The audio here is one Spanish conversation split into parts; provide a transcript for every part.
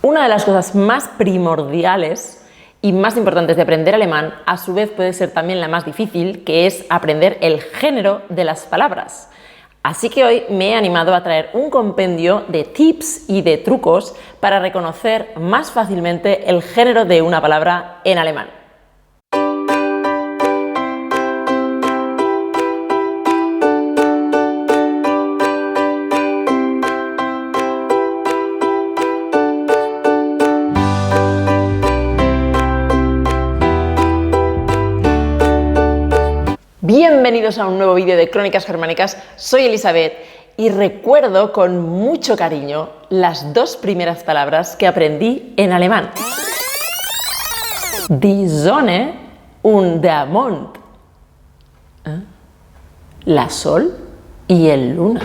Una de las cosas más primordiales y más importantes de aprender alemán, a su vez puede ser también la más difícil, que es aprender el género de las palabras. Así que hoy me he animado a traer un compendio de tips y de trucos para reconocer más fácilmente el género de una palabra en alemán. Bienvenidos a un nuevo vídeo de Crónicas Germánicas, soy Elizabeth y recuerdo con mucho cariño las dos primeras palabras que aprendí en alemán. Die Sonne und der Mond. La sol y el luna.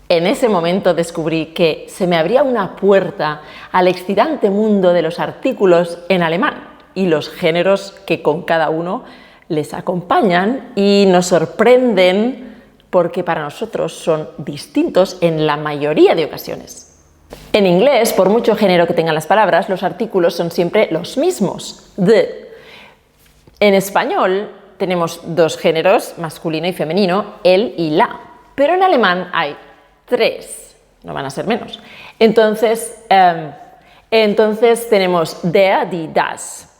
En ese momento descubrí que se me abría una puerta al excitante mundo de los artículos en alemán y los géneros que con cada uno les acompañan y nos sorprenden porque para nosotros son distintos en la mayoría de ocasiones. En inglés, por mucho género que tengan las palabras, los artículos son siempre los mismos, the. En español tenemos dos géneros, masculino y femenino, el y la, pero en alemán hay tres, no van a ser menos. Entonces tenemos der, die, das.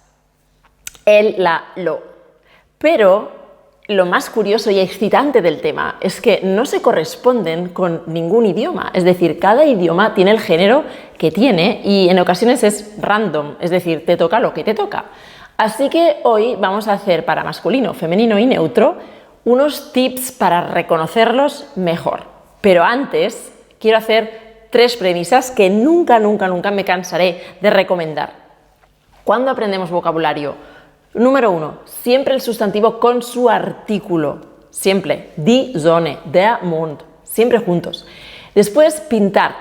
El, la, lo. Pero lo más curioso y excitante del tema es que no se corresponden con ningún idioma. Es decir, cada idioma tiene el género que tiene y en ocasiones es random, es decir, te toca lo que te toca. Así que hoy vamos a hacer para masculino, femenino y neutro unos tips para reconocerlos mejor. Pero antes quiero hacer tres premisas que nunca me cansaré de recomendar. Cuando aprendemos vocabulario, número 1, siempre el sustantivo con su artículo, siempre, die Sonne, der Mond, siempre juntos. Después, pintar.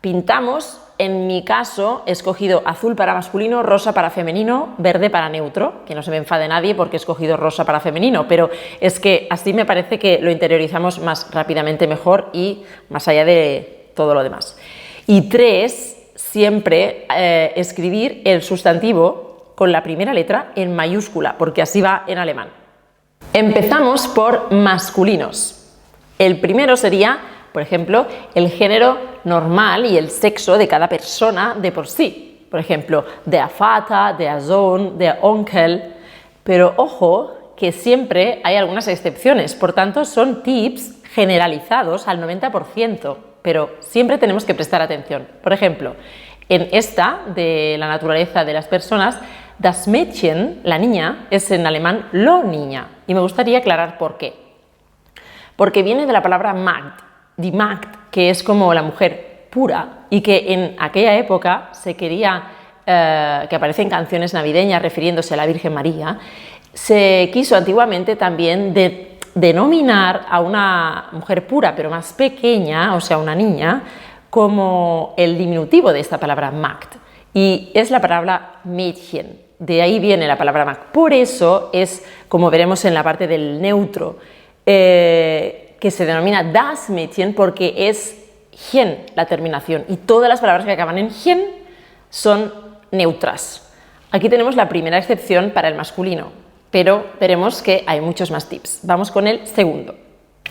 Pintamos, en mi caso, he escogido azul para masculino, rosa para femenino, verde para neutro, que no se me enfade nadie porque he escogido rosa para femenino, pero es que así me parece que lo interiorizamos más rápidamente mejor y más allá de todo lo demás. Y 3, siempre escribir el sustantivo con la primera letra en mayúscula, porque así va en alemán. Empezamos por masculinos. El primero sería, por ejemplo, el género normal y el sexo de cada persona de por sí. Por ejemplo, der Vater, der Sohn, der Onkel. Pero ojo, que siempre hay algunas excepciones, por tanto son tips generalizados al 90%, pero siempre tenemos que prestar atención. Por ejemplo, en esta de la naturaleza de las personas, das Mädchen, la niña, es en alemán lo niña. Y me gustaría aclarar por qué. Porque viene de la palabra Magd, die Magd, que es como la mujer pura y que en aquella época se quería, que aparece en canciones navideñas refiriéndose a la Virgen María, se quiso antiguamente también denominar a una mujer pura pero más pequeña, o sea, una niña, como el diminutivo de esta palabra Magd. Y es la palabra Mädchen, de ahí viene la palabra Magd. Por eso es, como veremos en la parte del neutro, que se denomina das Mädchen porque es gen la terminación y todas las palabras que acaban en gen son neutras. Aquí tenemos la primera excepción para el masculino, pero veremos que hay muchos más tips. Vamos con el segundo.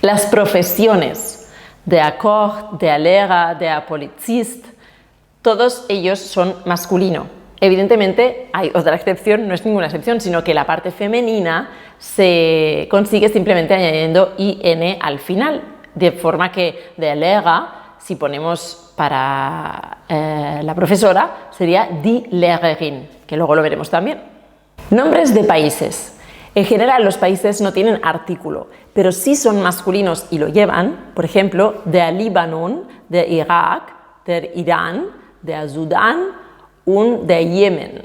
Las profesiones, der Koch, der Lehrer, der Polizist, todos ellos son masculino. Evidentemente hay otra excepción, no es ninguna excepción, sino que la parte femenina se consigue simplemente añadiendo IN al final, de forma que der Lehrer, si ponemos para la profesora, sería die Lehrerin, que luego lo veremos también. Nombres de países. En general los países no tienen artículo, pero sí son masculinos y lo llevan, por ejemplo, der Libanon, der Irak, der Irán, der Sudán und der Yemen.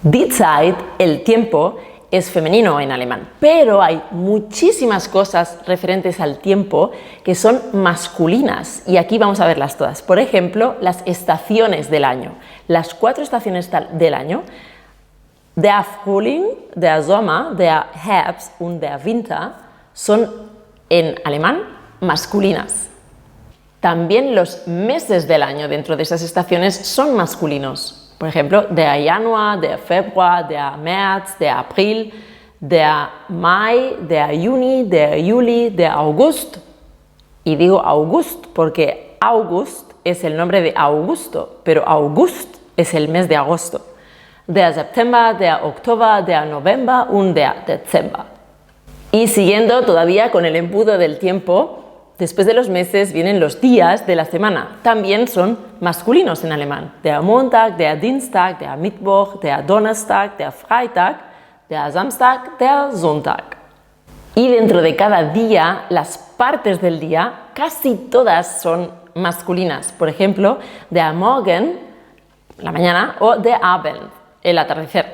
Die Zeit, el tiempo, es femenino en alemán, pero hay muchísimas cosas referentes al tiempo que son masculinas y aquí vamos a verlas todas. Por ejemplo, las estaciones del año. Las 4 estaciones del año, der Frühling, der Sommer, der Herbst und der Winter, son en alemán masculinas. También los meses del año dentro de esas estaciones son masculinos. Por ejemplo, der Januar, der Februar, der März, der April, der Mai, der Juni, der Juli, der August. Y digo August porque August es el nombre de Augusto, pero August es el mes de agosto. Der September, der Oktober, der November und der Dezember. Y siguiendo todavía con el embudo del tiempo, después de los meses vienen los días de la semana. También son masculinos en alemán. Der Montag, der Dienstag, der Mittwoch, der Donnerstag, der Freitag, der Samstag, der Sonntag. Y dentro de cada día, las partes del día, casi todas son masculinas. Por ejemplo, der Morgen, la mañana, o der Abend, el atardecer.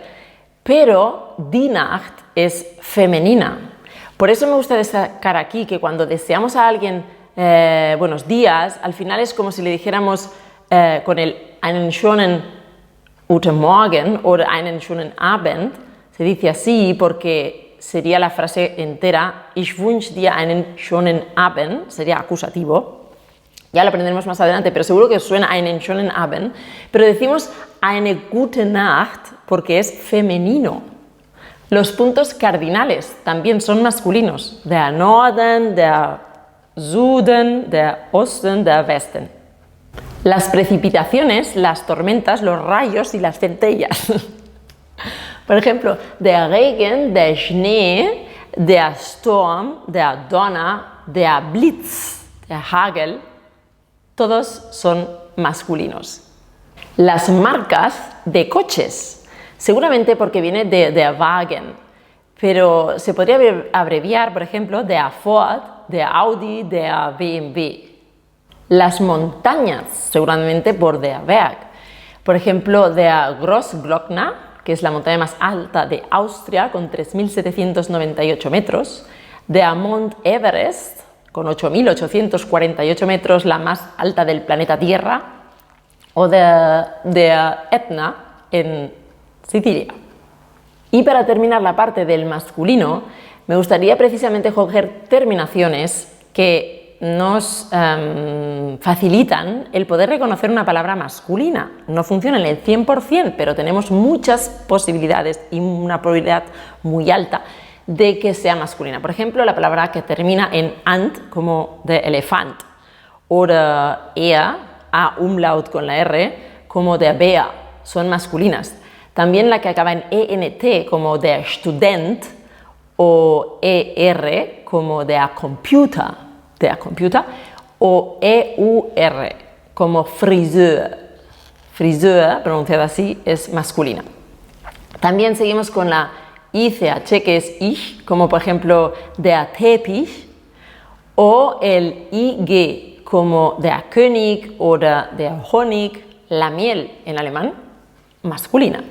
Pero die Nacht es femenina. Por eso me gusta destacar aquí que cuando deseamos a alguien buenos días, al final es como si le dijéramos con el einen schönen guten Morgen o einen schönen Abend. Se dice así porque sería la frase entera, ich wünsche dir einen schönen Abend, sería acusativo. Ya lo aprenderemos más adelante, pero seguro que os suena einen schönen Abend. Pero decimos eine gute Nacht porque es femenino. Los puntos cardinales también son masculinos. Der Norden, der Süden, der Osten, der Westen. Las precipitaciones, las tormentas, los rayos y las centellas. Por ejemplo, der Regen, der Schnee, der Sturm, der Donner, der Blitz, der Hagel, todos son masculinos. Las marcas de coches, seguramente porque viene de der Wagen, pero se podría abreviar, por ejemplo, der Ford, der Audi, der BMW. Las montañas, seguramente por der Berg. Por ejemplo, der Großglockner, que es la montaña más alta de Austria, con 3.798 metros, der Mount Everest, con 8.848 metros, la más alta del planeta Tierra, o de Etna, en Sicilia. Y para terminar la parte del masculino, me gustaría precisamente coger terminaciones que nos facilitan el poder reconocer una palabra masculina. No funciona en el 100%, pero tenemos muchas posibilidades y una probabilidad muy alta de que sea masculina. Por ejemplo, la palabra que termina en ant, como de elefant, o de ea, a umlaut con la R, como de bea, son masculinas. También la que acaba en ent, como de student, o er, como de computer, o eur, como friseur. Friseur, pronunciada así, es masculina. También seguimos con la ICH, que es ich, como por ejemplo der Teppich, o el IG, como der König o der Honig, la miel en alemán, masculina.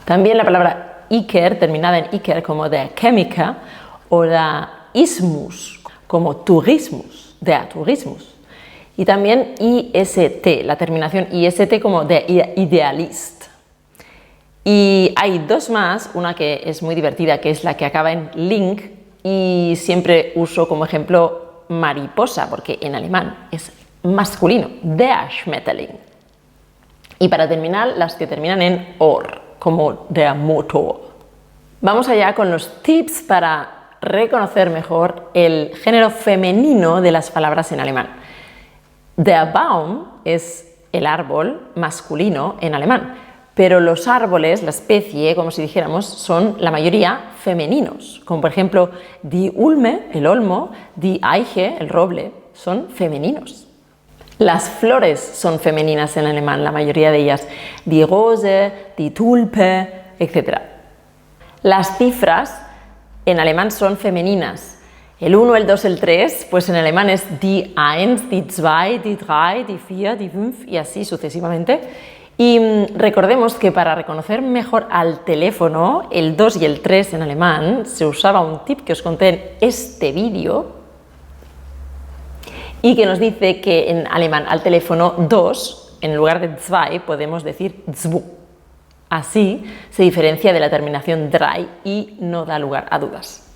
También la palabra Iker, terminada en Iker, como der Chemiker, o der Ismus, como Tourismus, der Tourismus. Y también IST, la terminación IST como de Idealist. Y hay dos más, una que es muy divertida, que es la que acaba en link, y siempre uso como ejemplo mariposa, porque en alemán es masculino, der Schmetterling. Y para terminar, las que terminan en or, como der Motor. Vamos allá con los tips para reconocer mejor el género femenino de las palabras en alemán. Der Baum es el árbol masculino en alemán, pero los árboles, la especie, como si dijéramos, son la mayoría femeninos, como por ejemplo die Ulme, el olmo, die Eiche, el roble, son femeninos. Las flores son femeninas en alemán, la mayoría de ellas, die Rose, die Tulpe, etc. Las cifras en alemán son femeninas. El 1, el 2, el 3, pues en alemán es die 1, die 2, die 3, die 4, die 5 y así sucesivamente. Y recordemos que para reconocer mejor al teléfono, el 2 y el 3 en alemán, se usaba un tip que os conté en este vídeo y que nos dice que en alemán al teléfono 2, en lugar de 2, podemos decir 2. Así se diferencia de la terminación 3 y no da lugar a dudas.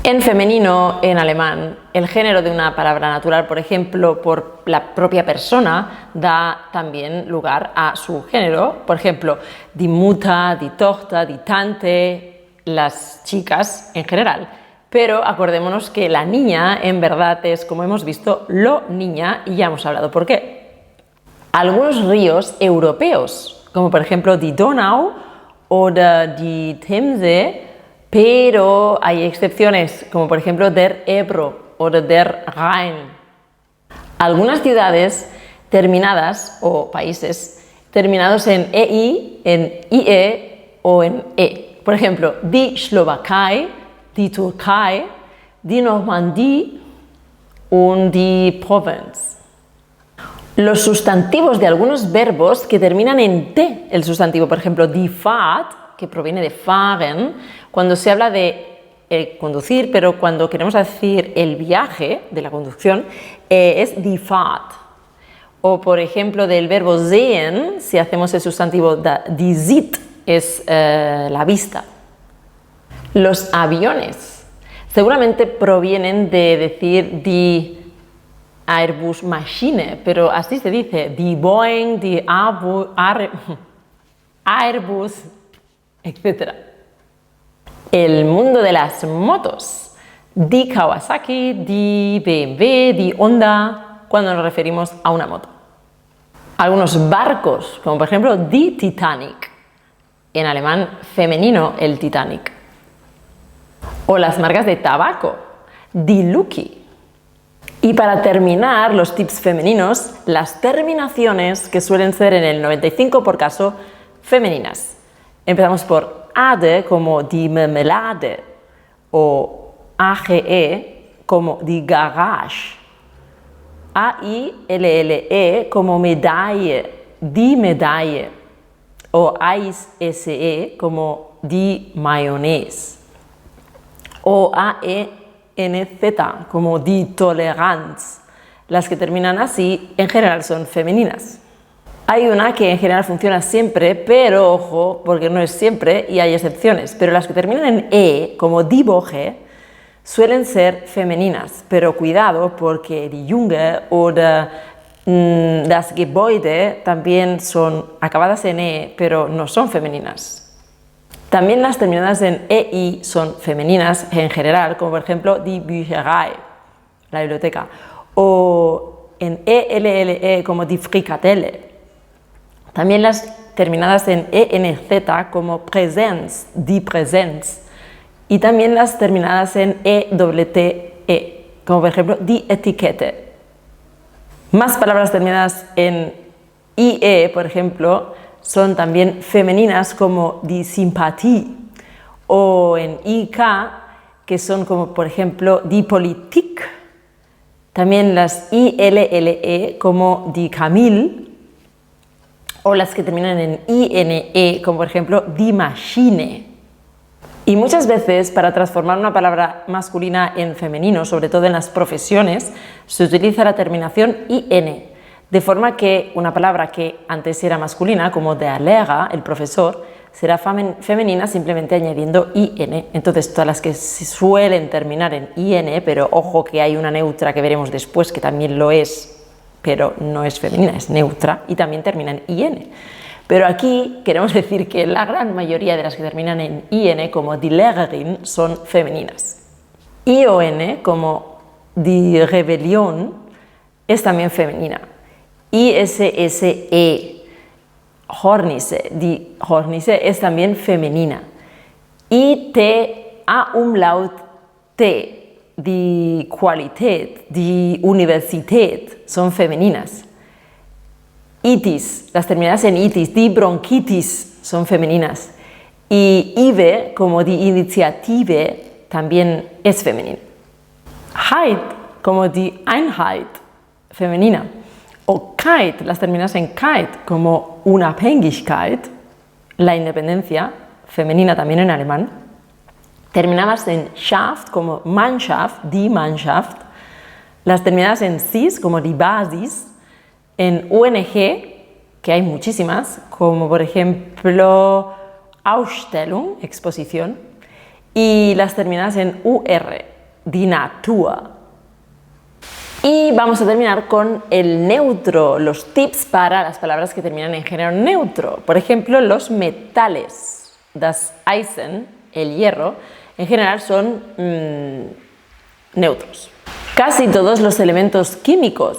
En femenino, en alemán, el género de una palabra natural, por ejemplo, por la propia persona, da también lugar a su género. Por ejemplo, die Mutter, die Tochter, die Tante, las chicas en general. Pero acordémonos que la niña en verdad es, como hemos visto, lo niña y ya hemos hablado por qué. Algunos ríos europeos, como por ejemplo die Donau o die Themse, pero hay excepciones, como por ejemplo der Ebro o der Rhein. Algunas ciudades terminadas o países terminados en EI, en IE o en E. Por ejemplo, die Slowakei, die Türkei, die Normandie und die Provence. Los sustantivos de algunos verbos que terminan en T, el sustantivo, por ejemplo, die Fahrt, que proviene de fahren, cuando se habla de conducir, pero cuando queremos decir el viaje de la conducción, es die Fahrt. O, por ejemplo, del verbo sehen, si hacemos el sustantivo die Sicht, es la vista. Los aviones seguramente provienen de decir die Airbus Maschine, pero así se dice, die Boeing, die Airbus, etc. El mundo de las motos, die Kawasaki, die BMW, die Honda, cuando nos referimos a una moto. Algunos barcos, como por ejemplo die Titanic, en alemán femenino el Titanic. O las marcas de tabaco, die Lucky. Y para terminar, los tips femeninos, las terminaciones que suelen ser en el 95% por caso femeninas. Empezamos por ade como die Marmelade o age como die Garage, aille como medaille, die Medaille o aise como die Mayonnaise o AENZ como die Toleranz. Las que terminan así en general son femeninas. Hay una que en general funciona siempre, pero ojo, porque no es siempre y hay excepciones. Pero las que terminan en E, como die Woche, suelen ser femeninas. Pero cuidado, porque die Junge o das Gebäude también son acabadas en E, pero no son femeninas. También las terminadas en EI son femeninas en general, como por ejemplo die Bücherei, la biblioteca, o en ELLE como die Frikadelle. También las terminadas en ENZ como Präsenz, die Präsenz, y también las terminadas en EWTE, como por ejemplo die Etikette. Más palabras terminadas en IE, por ejemplo, son también femeninas como die Sympathie, o en IK, que son como por ejemplo die Politik. También las ILLE como die Camille, o las que terminan en INE, como por ejemplo die Maschine. Y muchas veces, para transformar una palabra masculina en femenino, sobre todo en las profesiones, se utiliza la terminación IN, de forma que una palabra que antes era masculina, como der Lehrer, el profesor, será femenina simplemente añadiendo IN. Entonces, todas las que se suelen terminar en IN, pero ojo que hay una neutra que veremos después que también lo es, pero no es femenina, es neutra y también termina en IN. Pero aquí queremos decir que la gran mayoría de las que terminan en IN, como die Lehrerin, son femeninas. ION, como die Rebellion, es también femenina. ISSE, Hornisse, die Hornisse es también femenina. IT, A-Umlaut T, die Qualität, die Universität, son femeninas. Itis, las terminadas en itis, die Bronchitis, son femeninas. Y IVE, como die Initiative, también es femenina. Heit, como die Einheit, femenina. O Keit, las terminadas en Keit, como Unabhängigkeit, la independencia, femenina también en alemán. Terminadas en Schaft, como Mannschaft, die Mannschaft. Las terminadas en Cis, como die Basis. En UNG, que hay muchísimas, como por ejemplo Ausstellung, exposición. Y las terminadas en UR, die Natur. Y vamos a terminar con el neutro, los tips para las palabras que terminan en género neutro. Por ejemplo, los metales, das Eisen, el hierro, en general son neutros. Casi todos los elementos químicos,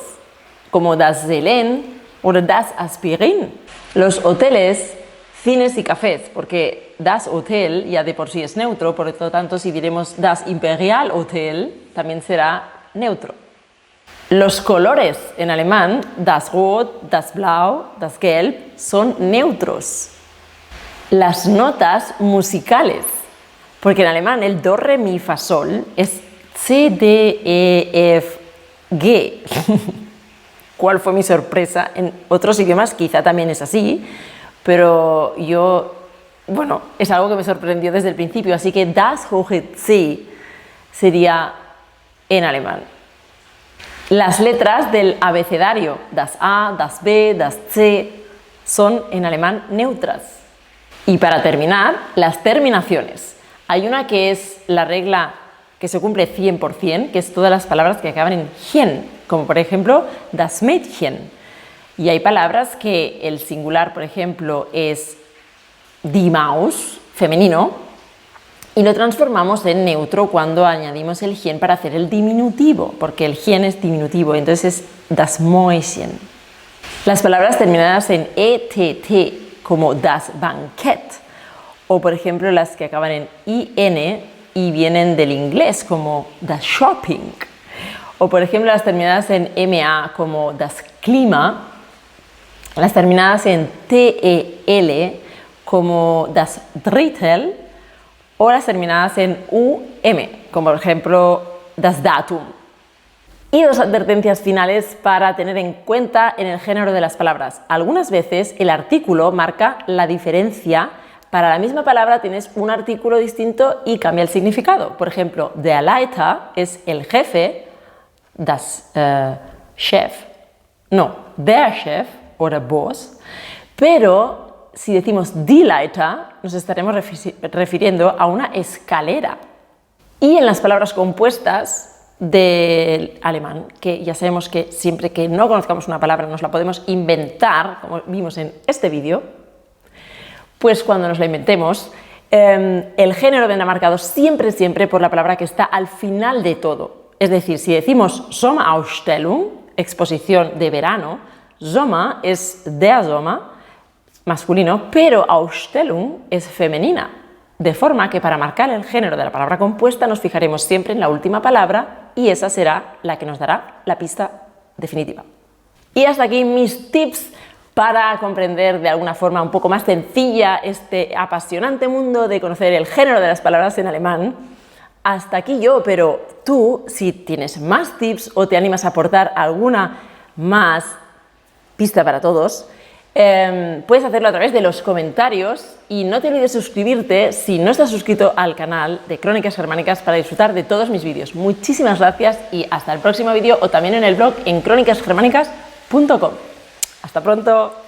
como das Selen o das Aspirin. Los hoteles, cines y cafés, porque das Hotel ya de por sí es neutro, por lo tanto si diremos das Imperial Hotel también será neutro. Los colores en alemán, das Rot, das Blau, das Gelb, son neutros. Las notas musicales, porque en alemán el do, re, mi, fa, sol es C, D, E, F, G. ¿Cuál fue mi sorpresa? En otros idiomas quizá también es así, pero es algo que me sorprendió desde el principio, así que das hohe C sería en alemán. Las letras del abecedario, das A, das B, das C, son en alemán neutras. Y para terminar, las terminaciones. Hay una que es la regla que se cumple 100%, que es todas las palabras que acaban en -chen, como por ejemplo das Mädchen. Y hay palabras que el singular, por ejemplo, es die Maus, femenino, y lo transformamos en neutro cuando añadimos el -chen para hacer el diminutivo, porque el -chen es diminutivo, entonces es das Mäuschen. Las palabras terminadas en ETT, como das Bankett, o por ejemplo las que acaban en IN y vienen del inglés, como das Shopping, o por ejemplo las terminadas en MA, como das Klima, las terminadas en TEL, como das Drittel, o las terminadas en UM, como por ejemplo das Datum. Y dos advertencias finales para tener en cuenta en el género de las palabras. Algunas veces el artículo marca la diferencia. Para la misma palabra tienes un artículo distinto y cambia el significado. Por ejemplo, der Leiter es el jefe, das Chef, no, der Chef o der Boss, pero si decimos die Leiter, nos estaremos refiriendo a una escalera. Y en las palabras compuestas del alemán, que ya sabemos que siempre que no conozcamos una palabra nos la podemos inventar, como vimos en este vídeo, pues cuando nos la inventemos, el género vendrá marcado siempre por la palabra que está al final de todo. Es decir, si decimos Sommerausstellung, exposición de verano, Sommer es der Sommer, masculino, pero Ausstellung es femenina, de forma que para marcar el género de la palabra compuesta nos fijaremos siempre en la última palabra y esa será la que nos dará la pista definitiva. Y hasta aquí mis tips para comprender de alguna forma un poco más sencilla este apasionante mundo de conocer el género de las palabras en alemán. Hasta aquí yo, pero tú, si tienes más tips o te animas a aportar alguna más pista para todos, puedes hacerlo a través de los comentarios y no te olvides suscribirte si no estás suscrito al canal de Crónicas Germánicas para disfrutar de todos mis vídeos. Muchísimas gracias y hasta el próximo vídeo o también en el blog en crónicasgermánicas.com. Hasta pronto.